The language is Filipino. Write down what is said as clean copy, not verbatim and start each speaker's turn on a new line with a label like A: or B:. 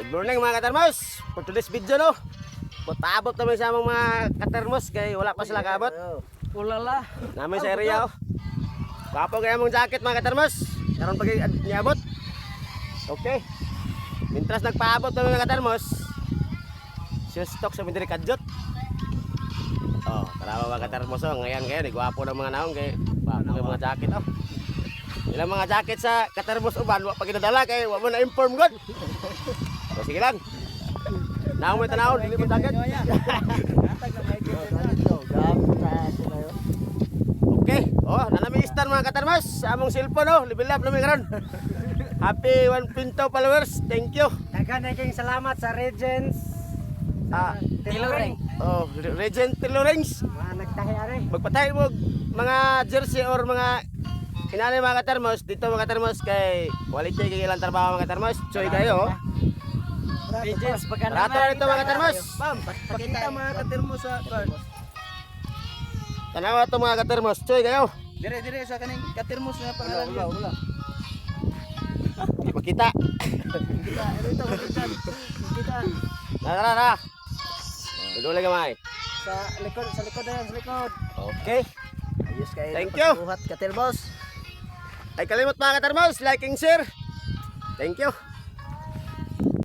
A: Good morning mga katermos. For today's video no, paabot namin sa among mga katermos kay wala pa sila kaabot.
B: Ulala.
A: Namin sa area oh. Papo kaya mong jacket mga katermos. Karon pag niabot. Okay. Mintras nagpaabot namin mga katermos. Siya stock sa mindiri kadjot. Oh, tara mga katermos oh. Ngayon kayo, gwapo ng mga naong kay papo kay mga jacket oh. Ilang mga jacket sa katermos uban wa pa ginadala kay wa mo na inform god. So, sige lang. Naong may tanawon, dili mo jacket. Okay. Oh, nanami star mga katermos sa among cellphone oh, level up namin karon. Happy 1.2 followers. Thank you.
B: Daghan kayong salamat sa Regents. Tailoring.
A: Oh, Regent Lawrence.
B: Mga nagtahi ari.
A: Magpatay mo mga jersey or mga inani mga katermos dito mga katermos kay quality kay ilang trabaho mga katermos. Choy kayo.
B: Regents pagka
A: Rato na ito mga katermos.
B: Pam, pakita mga katermos sa card.
A: Tanawa ito mga katermos. Choy kayo.
B: Dire sa kaning katermos na pangalan niyo. Wala.
A: Hindi makita.
B: Kita.
A: Nara. Dudulay gamay.
B: Sa likod na sa likod.
A: Okay.
B: Ayos kayo.
A: Thank you.
B: Buhat katermos.
A: Ay kalimot mga katermos, like and share. Thank you.